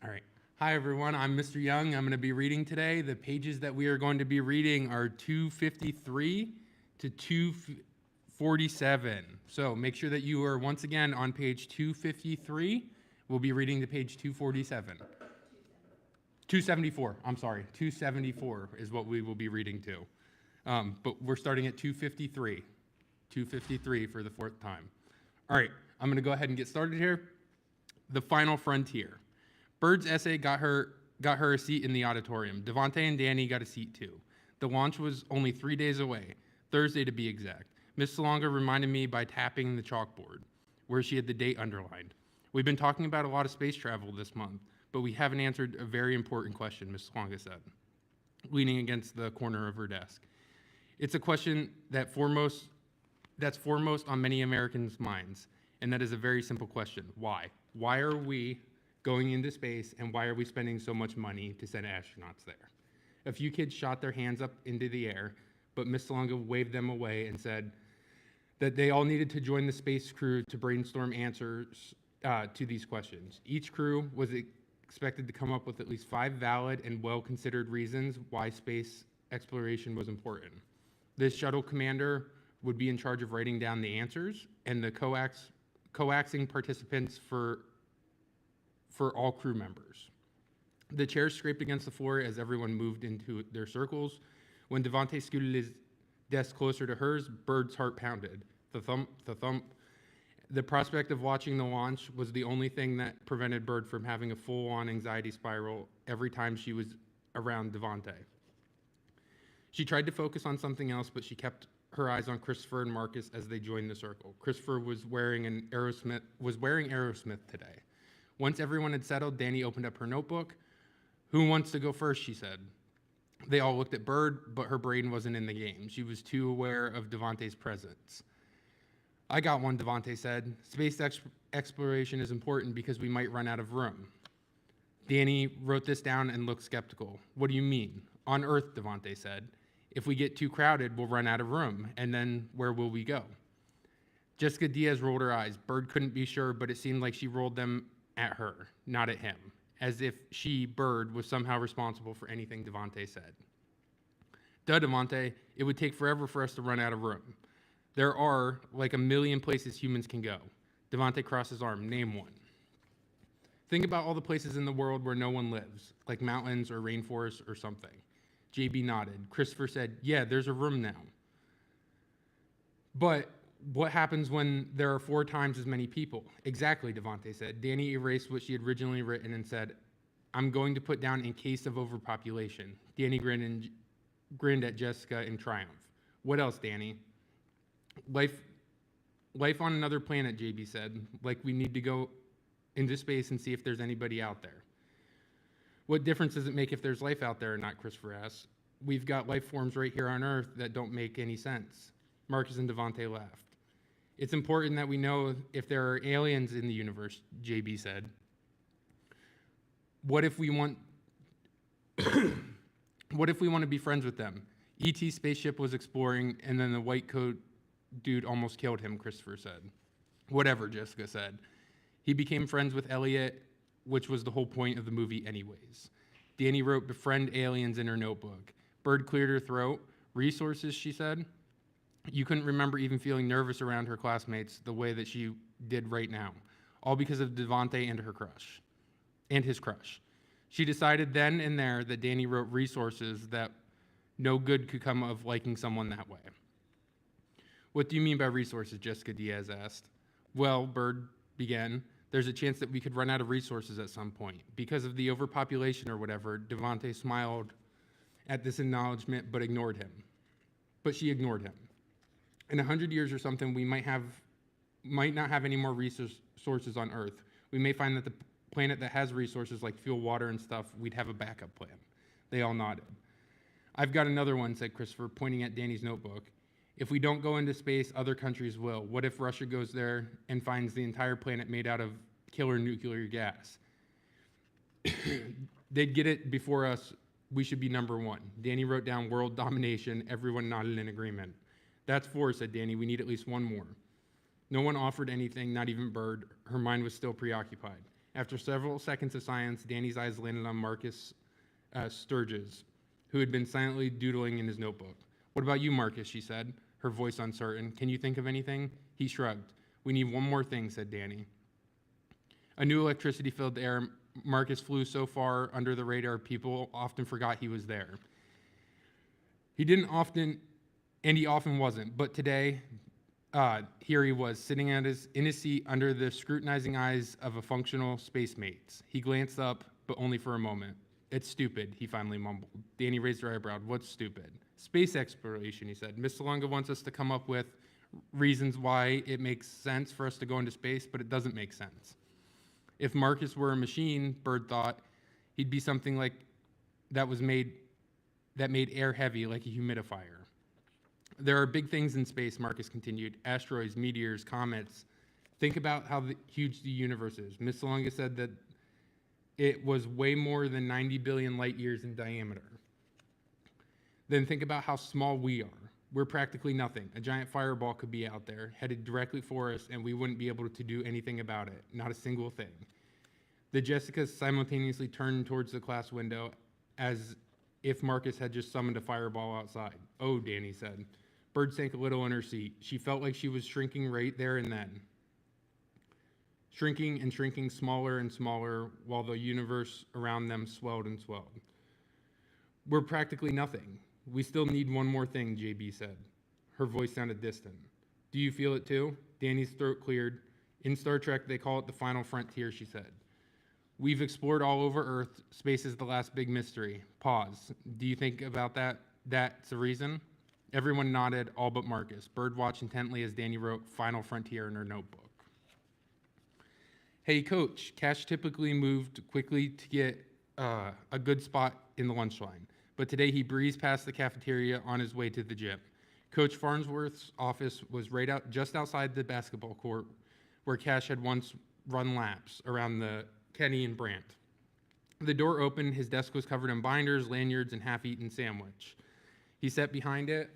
All right. Hi, everyone. I'm Mr. Young. I'm going to be reading today. The pages that we are going to be reading are 253 to 247. So make sure that you are once again on page 253. We'll be reading to page 247. 274. I'm sorry. 274 is what we will be reading to. But we're starting at 253. 253 for the fourth time. All right. I'm going to go ahead and get started here. The Final Frontier. Bird's essay got her a seat in the auditorium. Devontae and Danny got a seat too. The launch was only 3 days away, Thursday to be exact. Miss Salonga reminded me by tapping the chalkboard, where she had the date underlined. We've been talking about a lot of space travel this month, but we haven't answered a very important question, Miss Salonga said, leaning against the corner of her desk. It's a question that's foremost on many Americans' minds, and that is a very simple question. Why? Why are we going into space, and why are we spending so much money to send astronauts there? A few kids shot their hands up into the air, but Miss Salonga waved them away and said that they all needed to join the space crew to brainstorm answers to these questions. Each crew was expected to come up with at least 5 valid and well-considered reasons why space exploration was important. This shuttle commander would be in charge of writing down the answers, and the coaxing participants for all crew members. The chairs scraped against the floor as everyone moved into their circles. When Devontae scooted his desk closer to hers, Bird's heart pounded. The thump, the thump. The prospect of watching the launch was the only thing that prevented Bird from having a full-on anxiety spiral every time she was around Devontae. She tried to focus on something else, but she kept her eyes on Christopher and Marcus as they joined the circle. Christopher was wearing Aerosmith today. Once everyone had settled, Danny opened up her notebook. Who wants to go first, she said. They all looked at Bird, but her brain wasn't in the game. She was too aware of Devontae's presence. I got one, Devontae said. Space exploration is important because we might run out of room. Danny wrote this down and looked skeptical. What do you mean? On Earth, Devontae said. If we get too crowded, we'll run out of room, and then where will we go? Jessica Diaz rolled her eyes. Bird couldn't be sure, but it seemed like she rolled them at her, not at him, as if she, Bird, was somehow responsible for anything Devontae said. Duh, Devontae, it would take forever for us to run out of room. There are like a million places humans can go. Devontae crossed his arm. Name one. Think about all the places in the world where no one lives, like mountains or rainforests or something. JB nodded. Christopher said, yeah, there's a room now. But what happens when there are 4 times as many people? Exactly, Devontae said. Danny erased what she had originally written and said, I'm going to put down in case of overpopulation. Danny grinned at Jessica in triumph. What else, Danny? Life on another planet, JB said. Like we need to go into space and see if there's anybody out there. What difference does it make if there's life out there or not, Christopher asked. We've got life forms right here on Earth that don't make any sense. Marcus and Devontae laughed. It's important that we know if there are aliens in the universe, JB said. What if we want to be friends with them? ET's spaceship was exploring, and then the white coat dude almost killed him, Christopher said. Whatever, Jessica said. He became friends with Elliot, which was the whole point of the movie anyways. Danny wrote befriend aliens in her notebook. Bird cleared her throat. Resources, she said. You couldn't remember even feeling nervous around her classmates the way that she did right now, all because of Devontae and his crush. She decided then and there that Danny wrote resources that no good could come of liking someone that way. What do you mean by resources, Jessica Diaz asked. Well, Bird began, there's a chance that we could run out of resources at some point. Because of the overpopulation or whatever, Devontae smiled at this acknowledgement but ignored him. But she ignored him. In 100 years or something, we might not have any more resources on Earth. We may find that the planet that has resources like fuel, water, and stuff, we'd have a backup plan. They all nodded. I've got another one, said Christopher, pointing at Danny's notebook. If we don't go into space, other countries will. What if Russia goes there and finds the entire planet made out of killer nuclear gas? They'd get it before us. We should be number 1. Danny wrote down world domination. Everyone nodded in agreement. That's 4, said Danny. We need at least one more. No one offered anything, not even Bird. Her mind was still preoccupied. After several seconds of silence, Danny's eyes landed on Marcus Sturgis, who had been silently doodling in his notebook. "What about you, Marcus?" she said, her voice uncertain. "Can you think of anything?" He shrugged. "We need one more thing," said Danny. A new electricity filled the air. Marcus flew so far under the radar, people often forgot he was there. He often wasn't, but today, here he was, sitting in his seat under the scrutinizing eyes of a functional space mates. He glanced up, but only for a moment. "It's stupid," he finally mumbled. Danny raised her eyebrow. "What's stupid?" "Space exploration," he said. "Miss Salonga wants us to come up with reasons why it makes sense for us to go into space, but it doesn't make sense." If Marcus were a machine, Bird thought, he'd be something like that made air heavy like a humidifier. "There are big things in space," Marcus continued. "Asteroids, meteors, comets. Think about how huge the universe is." Miss Salonga said that it was way more than 90 billion light years in diameter. "Then think about how small we are. We're practically nothing. A giant fireball could be out there, headed directly for us, and we wouldn't be able to do anything about it. Not a single thing." The Jessicas simultaneously turned towards the class window as if Marcus had just summoned a fireball outside. "Oh," Danny said. Bird sank a little in her seat. She felt like she was shrinking right there and then. Shrinking and shrinking, smaller and smaller, while the universe around them swelled and swelled. "We're practically nothing. We still need one more thing," JB said. Her voice sounded distant. "Do you feel it too?" Danny's throat cleared. "In Star Trek, they call it the final frontier," she said. "We've explored all over Earth. Space is the last big mystery." Pause. "Do you think about that? That's the reason?" Everyone nodded, all but Marcus. Bird watched intently as Danny wrote "Final Frontier" in her notebook. "Hey, Coach." Cash typically moved quickly to get a good spot in the lunch line, but today he breezed past the cafeteria on his way to the gym. Coach Farnsworth's office was just outside the basketball court, where Cash had once run laps around the Kenny and Brandt. The door opened. His desk was covered in binders, lanyards, and half-eaten sandwich. He sat behind it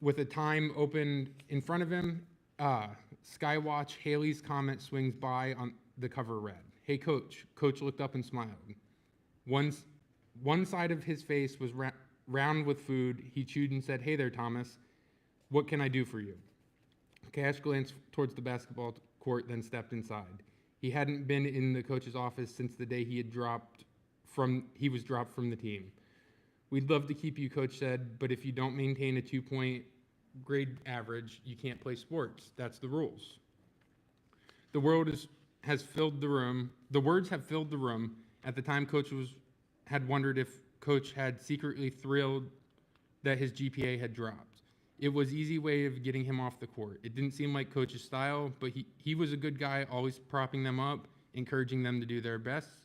with a time open in front of him. Skywatch, Haley's Comet swings by on the cover read. "Hey, Coach." Coach looked up and smiled. One side of his face was round with food. He chewed and said, "Hey there, Thomas. What can I do for you?" Cash glanced towards the basketball court, then stepped inside. He hadn't been in the coach's office since the day he was dropped from the team. "We'd love to keep you," Coach said, "but if you don't maintain a 2-point grade average, you can't play sports. That's the rules." The words have filled the room. At the time, Coach had wondered if Coach had secretly thrilled that his GPA had dropped. It was an easy way of getting him off the court. It didn't seem like Coach's style, but he was a good guy, always propping them up, encouraging them to do their best.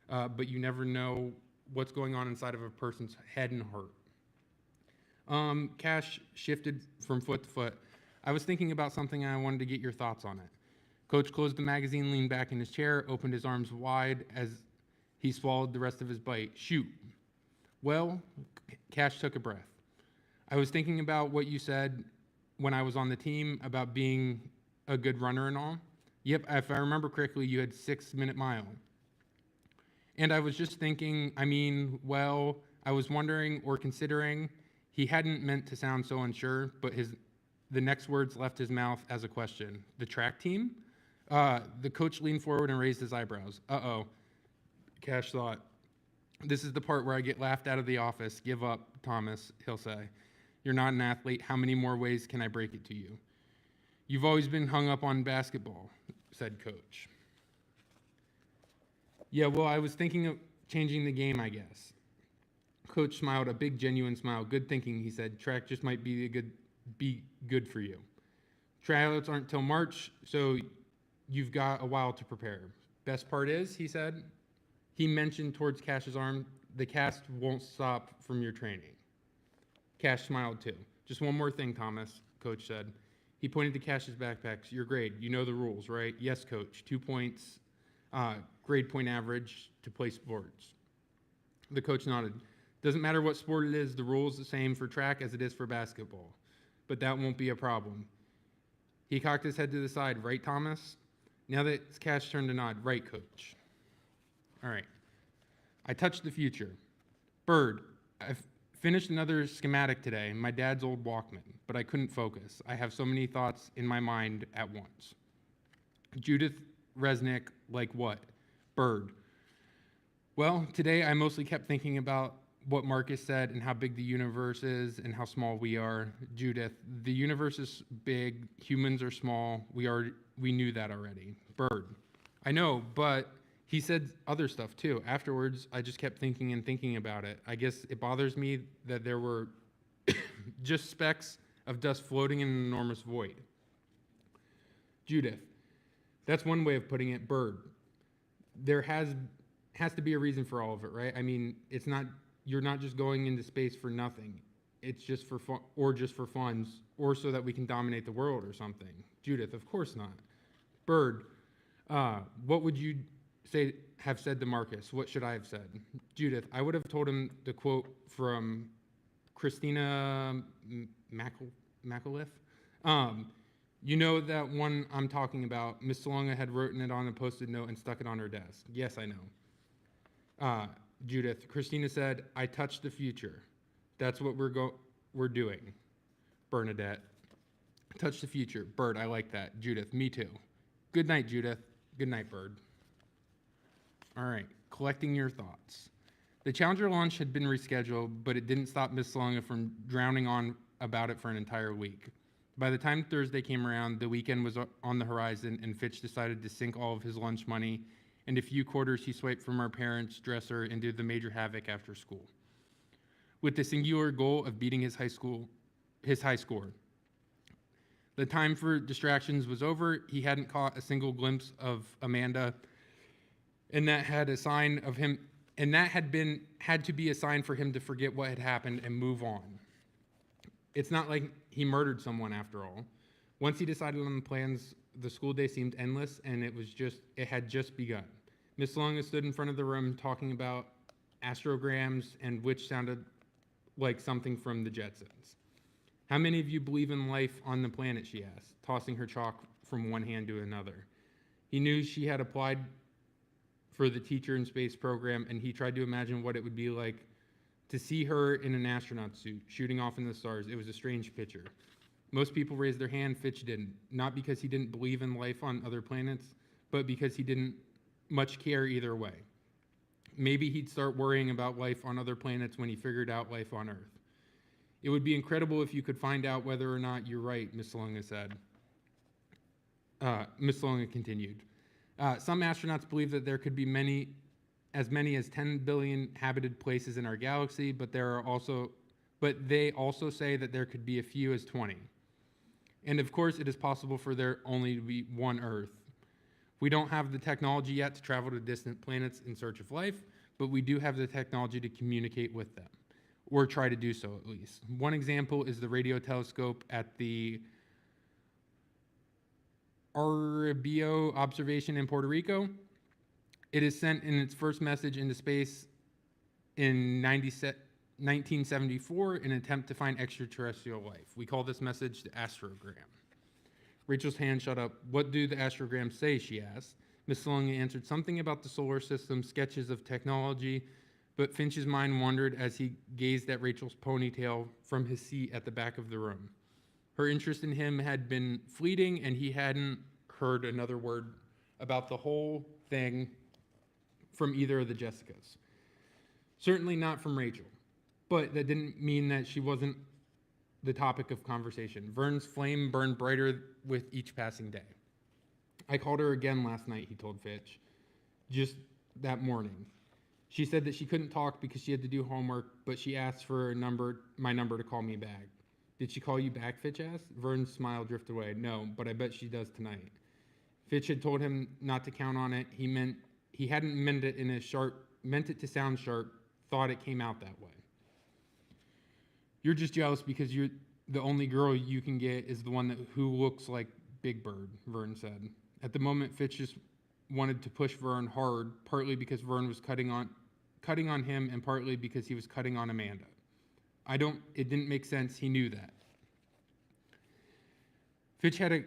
But you never know what's going on inside of a person's head and heart. Cash shifted from foot to foot. "I was thinking about something and I wanted to get your thoughts on it." Coach closed the magazine, leaned back in his chair, opened his arms wide as he swallowed the rest of his bite. "Shoot." "Well," Cash took a breath. "I was thinking about what you said when I was on the team about being a good runner and all." "Yep, if I remember correctly, you had 6-minute mile." "And I was just thinking, I was wondering or considering." He hadn't meant to sound so unsure, but the next words left his mouth as a question. "The track team?" The coach leaned forward and raised his eyebrows. "Uh-oh," Cash thought. "This is the part where I get laughed out of the office. Give up, Thomas," he'll say. "You're not an athlete. How many more ways can I break it to you?" "You've always been hung up on basketball," said Coach. "Yeah, well, I was thinking of changing the game, I guess." Coach smiled, a big, genuine smile. "Good thinking," he said. "Track just might be good for you. Tryouts aren't till March, so you've got a while to prepare. Best part is," he said. He mentioned towards Cash's arm, "the cast won't stop from your training." Cash smiled too. "Just one more thing, Thomas," Coach said. He pointed to Cash's backpacks. "Your grade, you know the rules, right?" "Yes, Coach. 2 points, grade point average to play sports." The coach nodded. "Doesn't matter what sport it is, the rule's the same for track as it is for basketball. But that won't be a problem." He cocked his head to the side. "Right, Thomas?" Now that Cash turned a nod. Right, coach. All right. I touched the future. Bird, I've finished another schematic today, my dad's old Walkman, but I couldn't focus. I have so many thoughts in my mind at once. Judith Resnick, like what? Bird. Well, today I mostly kept thinking about what Marcus said and how big the universe is and how small we are. Judith, the universe is big, humans are small. We knew that already. Bird. I know, but he said other stuff too. Afterwards, I just kept thinking and thinking about it. I guess it bothers me that there were just specks of dust floating in an enormous void. Judith, that's one way of putting it. Bird, there has to be a reason for all of it, right? I mean, you're not just going into space for nothing. It's just for fun, or just for funds, or so that we can dominate the world or something. Judith, of course not. Bird, what would you have said to Marcus? What should I have said? Judith, I would have told him the quote from Christina McAuliffe. You know that one I'm talking about. Miss Salonga had written it on a Post-it note and stuck it on her desk. Yes, I know. Judith, Christina said, I touched the future. That's what we're doing. Bernadette, touch the future. Bird, I like that. Judith, me too. Good night, Judith. Good night, Bird. All right, collecting your thoughts. The Challenger launch had been rescheduled, but it didn't stop Miss Salonga from drowning on about it for an entire week. By the time Thursday came around, the weekend was on the horizon, and Fitch decided to sink all of his lunch money and a few quarters he swiped from our parents' dresser into the major havoc after school, with the singular goal of beating his high score. The time for distractions was over. He hadn't caught a single glimpse of Amanda, and that had a sign of him, and that had to be a sign for him to forget what had happened and move on. It's not like he murdered someone after all. Once he decided on the plans, the school day seemed endless, and it had just begun. Miss Salonga stood in front of the room talking about astrograms, and which sounded like something from the Jetsons. How many of you believe in life on the planet, she asked, tossing her chalk from one hand to another. He knew she had applied for the teacher in space program, and he tried to imagine what it would be like to see her in an astronaut suit, shooting off in the stars. It was a strange picture. Most people raised their hand. Fitch didn't, not because he didn't believe in life on other planets, but because he didn't much care either way. Maybe he'd start worrying about life on other planets when he figured out life on Earth. It would be incredible if you could find out whether or not you're right, Miss Salonga said. Miss Salonga continued. Some astronauts believe that there could be as many as 10 billion habited places in our galaxy, but they also say that there could be as few as 20. And of course, it is possible for there only to be one Earth. We don't have the technology yet to travel to distant planets in search of life, but we do have the technology to communicate with them, or try to do so at least. One example is the radio telescope at the Arecibo observation in Puerto Rico. It is sent in its first message into space in 1974 in an attempt to find extraterrestrial life. We call this message the astrogram. Rachel's hand shot up. What do the astrograms say, she asked. Miss Salonga answered something about the solar system, sketches of technology, but Finch's mind wandered as he gazed at Rachel's ponytail from his seat at the back of the room. Her interest in him had been fleeting, and he hadn't heard another word about the whole thing from either of the Jessicas. Certainly not from Rachel, but that didn't mean that she wasn't the topic of conversation. Vern's flame burned brighter with each passing day. I called her again last night, he told Fitch, just that morning. She said that she couldn't talk because she had to do homework, but she asked for my number to call me back. Did she call you back, Fitch asked? Vern's smile drifted away. No, but I bet she does tonight. Fitch had told him not to count on it. He hadn't meant it to sound sharp, thought it came out that way. You're just jealous because you're the only girl you can get is the one who looks like Big Bird, Vern said. At the moment, Fitch just wanted to push Vern hard, partly because Vern was cutting on him and partly because he was cutting on Amanda. It didn't make sense, he knew that. Fitch had a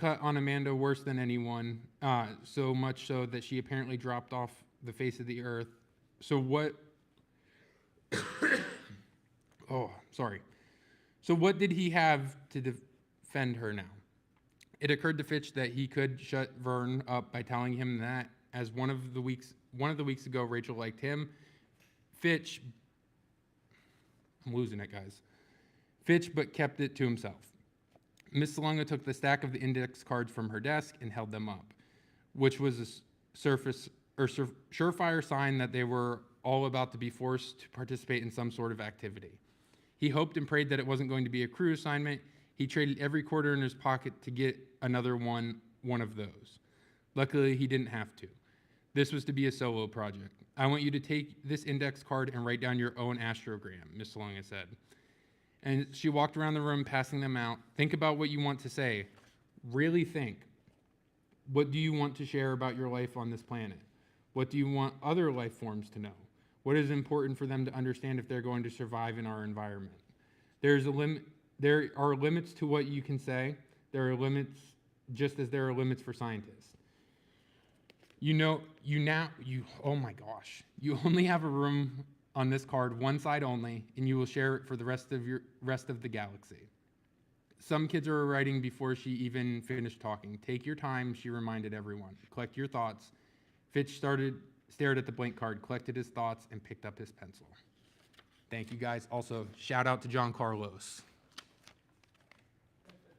cut on Amanda worse than anyone, so much so that she apparently dropped off the face of the earth. So what... oh, sorry. So what did he have to defend her now? It occurred to Fitch that he could shut Vern up by telling him that, as one of the weeks ago, Rachel liked him. Fitch, I'm losing it, guys. Fitch, but kept it to himself. Miss Salunga took the stack of the index cards from her desk and held them up, which was a surefire sign that they were all about to be forced to participate in some sort of activity. He hoped and prayed that it wasn't going to be a crew assignment. He traded every quarter in his pocket to get another one of those. Luckily, he didn't have to. This was to be a solo project. I want you to take this index card and write down your own astrogram, Miss Salunga said. And she walked around the room, passing them out. Think about what you want to say. Really think. What do you want to share about your life on this planet? What do you want other life forms to know? What is important for them to understand if they're going to survive in our environment? There are limits to what you can say. There are limits, just as there are limits for scientists. Oh my gosh. You only have a room on this card, one side only, and you will share it for the rest of the galaxy. Some kids are writing before she even finished talking. Take your time, she reminded everyone. Collect your thoughts. Fitch stared at the blank card, collected his thoughts, and picked up his pencil. Thank you, guys. Also, shout out to John Carlos.